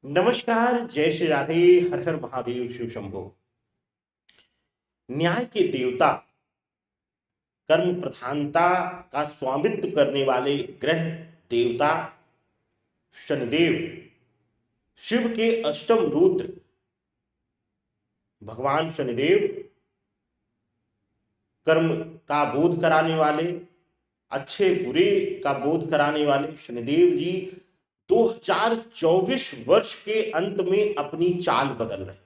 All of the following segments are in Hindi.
नमस्कार, जय श्री राधे। हर हर महादेव, शिव शंभो। न्याय के देवता, कर्म प्रधानता का स्वामित्व करने वाले ग्रह देवता शनिदेव, शिव के अष्टम रुद्र भगवान शनिदेव, कर्म का बोध कराने वाले, अच्छे बुरे का बोध कराने वाले शनिदेव जी 2024 वर्ष के अंत में अपनी चाल बदल रहे हैं।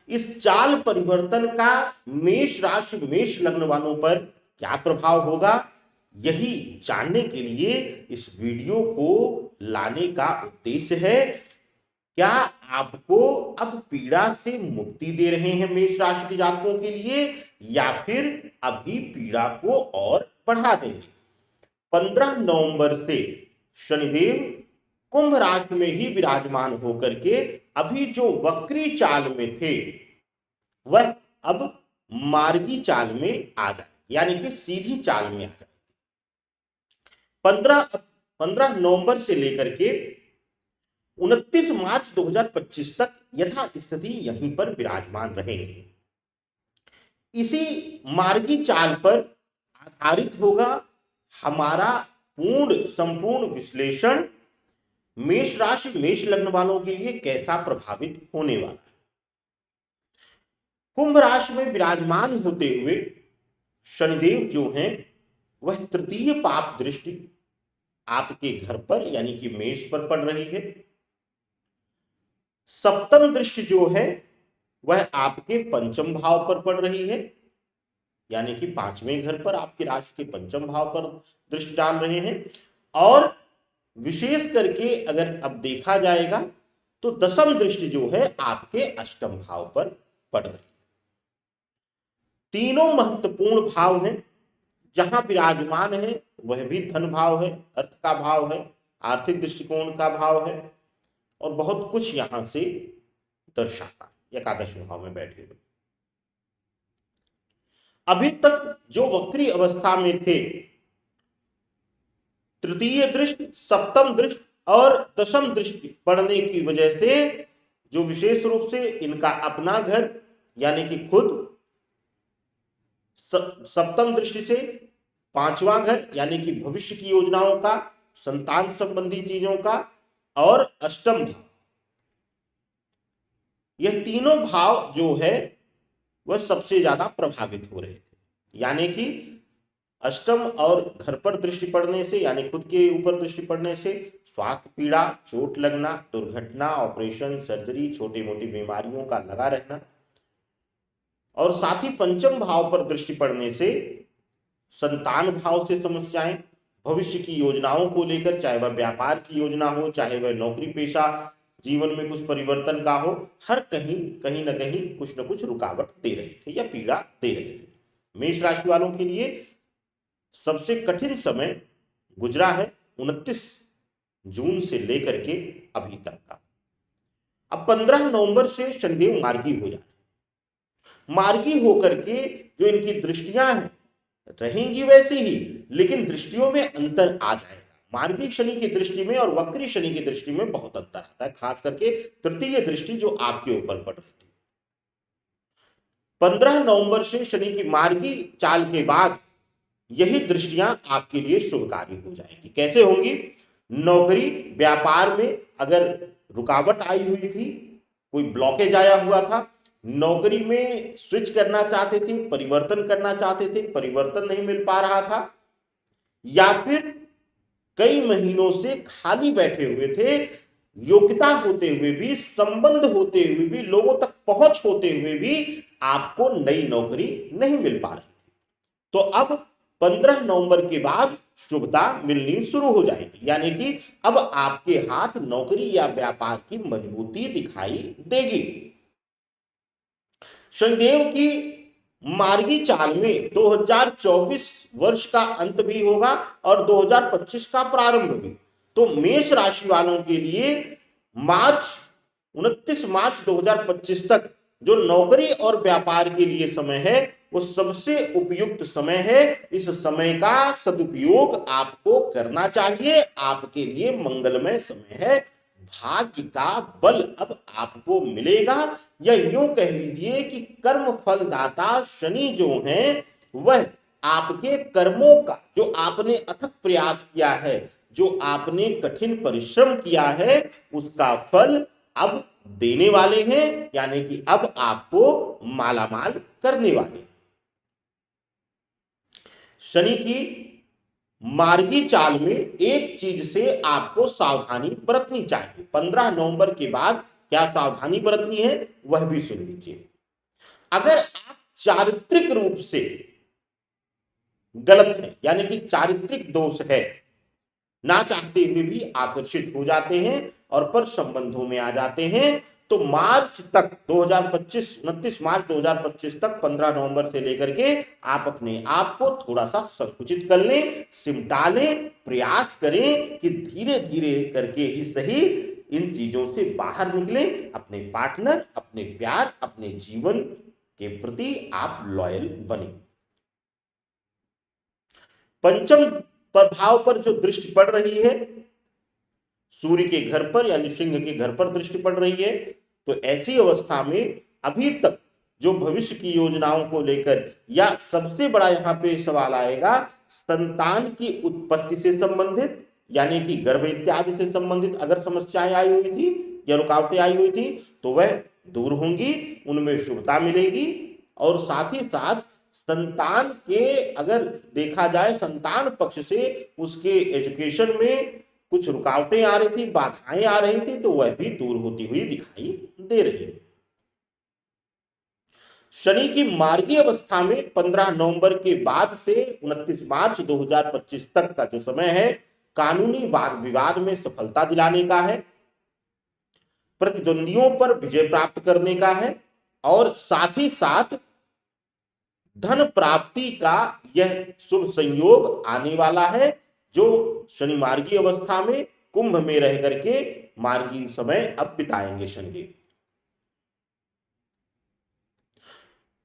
इस चाल परिवर्तन का मेष राशि मेष लग्न वालों पर क्या प्रभाव होगा, यही जानने के लिए इस वीडियो को लाने का उद्देश्य है। क्या आपको अब पीड़ा से मुक्ति दे रहे हैं मेष राशि के जातकों के लिए, या फिर अभी पीड़ा को और बढ़ा देंगे। 15 नवंबर से शनिदेव कुंभ राशि में ही विराजमान होकर के अभी जो वक्री चाल में थे वह अब मार्गी चाल में आ जाए, यानी कि सीधी चाल में आ जाए। 15 नवंबर से लेकर के 29 मार्च 2025 तक यथा स्थिति यहीं पर विराजमान रहेंगे। इसी मार्गी चाल पर आधारित होगा हमारा संपूर्ण विश्लेषण। मेष राशि मेष लग्न वालों के लिए कैसा प्रभावित होने वाला है। कुंभ राशि में विराजमान होते हुए शनिदेव जो हैं वह तृतीय पाप दृष्टि आपके घर पर यानी कि मेष पर पड़ रही है। सप्तम दृष्टि जो है वह आपके पंचम भाव पर पड़ रही है, यानी कि पांचवें घर पर, आपकी राशि के पंचम भाव पर दृष्टि डाल रहे हैं। और विशेष करके अगर अब देखा जाएगा तो दसम दृष्टि जो है आपके अष्टम भाव पर पड़ रही है। तीनों महत्वपूर्ण भाव हैं, जहां विराजमान है वह भी धन भाव है, अर्थ का भाव है, आर्थिक दृष्टिकोण का भाव है, और बहुत कुछ यहां से दर्शाता है एकादश भाव में बैठे हुए। अभी तक जो वक्री अवस्था में थे, तृतीय दृष्टि, सप्तम दृष्टि और दशम दृष्टि पड़ने की वजह से जो विशेष रूप से इनका अपना घर यानी कि खुद, सप्तम दृष्टि से पांचवा घर यानी कि भविष्य की योजनाओं का, संतान संबंधी चीजों का, और अष्टम भाव, यह तीनों भाव जो है वह सबसे ज्यादा प्रभावित हो रहे थे। यानी कि अष्टम और घर पर दृष्टि पड़ने से, यानी खुद के ऊपर दृष्टि पड़ने से स्वास्थ्य पीड़ा, चोट लगना, दुर्घटना, ऑपरेशन, सर्जरी, छोटी मोटी बीमारियों का लगा रहना, और साथ ही पंचम भाव पर दृष्टि पड़ने से संतान भाव से समस्याएं, भविष्य की योजनाओं को लेकर, चाहे वह व्यापार की योजना हो, चाहे वह नौकरी पेशा जीवन में कुछ परिवर्तन का हो, हर कहीं ना कहीं कुछ न कुछ रुकावट दे रहे थे या पीड़ा दे रहे थे। मेष राशि वालों के लिए सबसे कठिन समय गुजरा है 29 जून से लेकर के अभी तक का। अब 15 नवंबर से शनिदेव मार्गी हो जा रहे हैं। मार्गी होकर के जो इनकी दृष्टियां हैं रहेंगी वैसी ही, लेकिन दृष्टियों में अंतर आ जाएगा। मार्गी शनि की दृष्टि में और वक्री शनि की दृष्टि में बहुत अंतर आता है, खास करके तृतीय दृष्टि जो आपके ऊपर पड़ रही थी। 15 नवंबर से शनि की मार्गी चाल के बाद यही दृष्टियां आपके लिए शुभकारी हो जाएंगी। कैसे होंगी? नौकरी व्यापार में अगर रुकावट आई हुई थी, कोई ब्लॉकेज आया हुआ था, नौकरी में स्विच करना चाहते थे, परिवर्तन करना चाहते थे, परिवर्तन नहीं मिल पा रहा था, या फिर कई महीनों से खाली बैठे हुए थे, योग्यता होते हुए भी, संबंध होते हुए भी, लोगों तक पहुंच होते हुए भी आपको नई नौकरी नहीं मिल पा रही थी। तो अब 15 नवंबर के बाद शुभता मिलनी शुरू हो जाएगी, यानी कि अब आपके हाथ नौकरी या व्यापार की मजबूती दिखाई देगी। शनिदेव की मार्गी चाल में 2024 वर्ष का अंत भी होगा और 2025 का प्रारंभ भी। तो मेष राशि वालों के लिए 29 मार्च 2025 तक जो नौकरी और व्यापार के लिए समय है वो सबसे उपयुक्त समय है। इस समय का सदुपयोग आपको करना चाहिए, आपके लिए मंगलमय समय है। भाग्य का बल अब आपको मिलेगा, या यूं कह लीजिए कि कर्म फलदाता शनि जो हैं वह आपके कर्मों का, जो आपने अथक प्रयास किया है, जो आपने कठिन परिश्रम किया है, उसका फल अब देने वाले हैं, यानी कि अब आपको मालामाल करने वाले हैं। शनि की मार्गी चाल में एक चीज से आपको सावधानी बरतनी चाहिए। 15 नवंबर के बाद क्या सावधानी बरतनी है वह भी सुन लीजिए। अगर आप चारित्रिक रूप से गलत है, यानी कि चारित्रिक दोष है, ना चाहते हुए भी आकर्षित हो जाते हैं और पर संबंधों में आ जाते हैं, तो मार्च तक 2025, 29 मार्च 2025 तक 15 नवंबर से लेकर के आप अपने आप को थोड़ा सा संकुचित कर लें, सिमटा लें, प्रयास करें कि धीरे धीरे करके ही सही इन चीजों से बाहर निकले, अपने पार्टनर, अपने प्यार, अपने जीवन के प्रति आप लॉयल बने। पंचम प्रभाव पर जो दृष्टि पड़ रही है, सूर्य के घर पर यानी सिंह के घर पर दृष्टि पड़ रही है, तो ऐसी अवस्था में अभी तक जो भविष्य की योजनाओं को लेकर, या सबसे बड़ा यहां पे सवाल आएगा संतान की उत्पत्ति से संबंधित, यानी कि गर्भ इत्यादि से संबंधित अगर समस्याएं आई हुई थी या रुकावटें आई हुई थी तो वह दूर होंगी, उनमें शुभता मिलेगी। और साथ ही साथ संतान के अगर देखा जाए संतान पक्ष से उसके एजुकेशन में कुछ रुकावटें आ रही थी, बाधाएं आ रही थी, तो वह भी दूर होती हुई दिखाई दे रही है। शनि की मार्गी अवस्था में 15 नवंबर के बाद से 29 मार्च 2025 तक का जो समय है, कानूनी वाद विवाद में सफलता दिलाने का है, प्रतिद्वंदियों पर विजय प्राप्त करने का है, और साथ ही साथ धन प्राप्ति का यह शुभ संयोग आने वाला है, जो शनि मार्गी अवस्था में कुंभ में रह करके मार्गी समय अब बिताएंगे शनिदेव।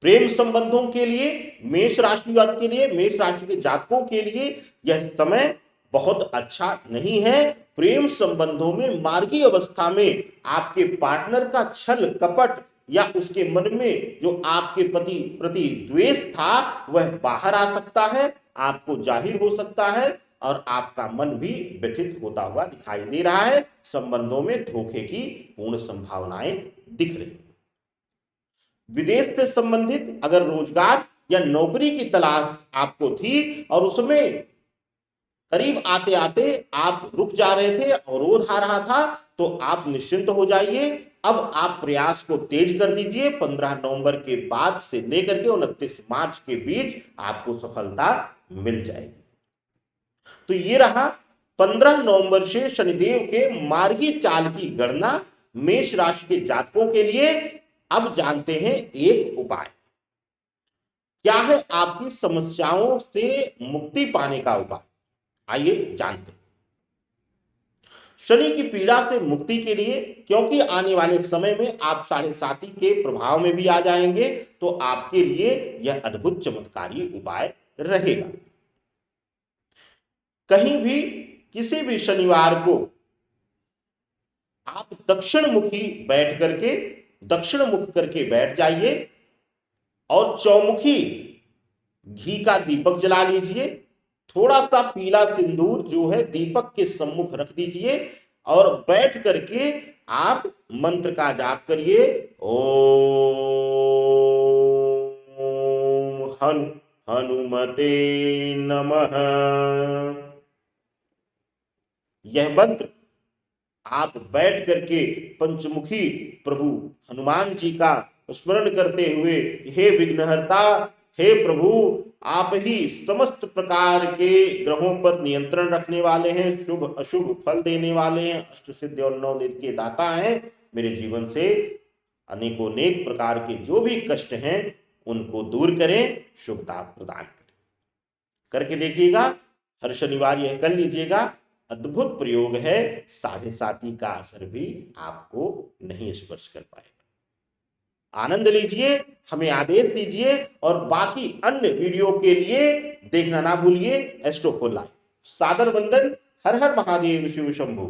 प्रेम संबंधों के लिए मेष राशि के लिए, मेष राशि के जातकों के लिए यह समय बहुत अच्छा नहीं है। प्रेम संबंधों में मार्गी अवस्था में आपके पार्टनर का छल कपट या उसके मन में जो आपके प्रति द्वेष था वह बाहर आ सकता है, आपको जाहिर हो सकता है, और आपका मन भी व्यथित होता हुआ दिखाई दे रहा है। संबंधों में धोखे की पूर्ण संभावनाएं दिख रही। विदेश से संबंधित अगर रोजगार या नौकरी की तलाश आपको थी और उसमें करीब आते आते आप रुक जा रहे थे, अवरोध आ रहा था, तो आप निश्चिंत हो जाइए। अब आप प्रयास को तेज कर दीजिए। 15 नवंबर के बाद से लेकर के 29 मार्च के बीच आपको सफलता मिल जाएगी। तो ये रहा 15 नवंबर से शनिदेव के मार्गी चाल की गणना मेष राशि के जातकों के लिए। अब जानते हैं एक उपाय क्या है आपकी समस्याओं से मुक्ति पाने का उपाय। आइए जानते हैं। शनि की पीड़ा से मुक्ति के लिए, क्योंकि आने वाले समय में आप 7.5 के प्रभाव में भी आ जाएंगे, तो आपके लिए यह अद्भुत चमत्कारी उपाय रहेगा। कहीं भी किसी भी शनिवार को आप दक्षिण मुखी बैठ करके, दक्षिण मुख करके बैठ जाइए और चौमुखी घी का दीपक जला लीजिए। थोड़ा सा पीला सिंदूर जो है दीपक के सम्मुख रख दीजिए और बैठ करके आप मंत्र का जाप करिए। ओम हनुमते नमः। यह मंत्र आप बैठ करके पंचमुखी प्रभु हनुमान जी का स्मरण करते हुए, हे विघ्नहर्ता, हे प्रभु, आप ही समस्त प्रकार के ग्रहों पर नियंत्रण रखने वाले हैं, शुभ अशुभ फल देने वाले हैं, अष्ट सिद्धि और 9 निधि के दाता हैं। मेरे जीवन से अनेकों अनेक प्रकार के जो भी कष्ट हैं उनको दूर करें, शुभता प्रदान करें। करके देखिएगा, हर शनिवार यह कर लीजिएगा। अद्भुत प्रयोग है। 7.5 का असर भी आपको नहीं स्पर्श कर पाएगा। आनंद लीजिए, हमें आदेश दीजिए और बाकी अन्य वीडियो के लिए देखना ना भूलिए एस्ट्रो फॉर लाइफ। सादर वंदन। हर हर महादेव, शिव शंभु।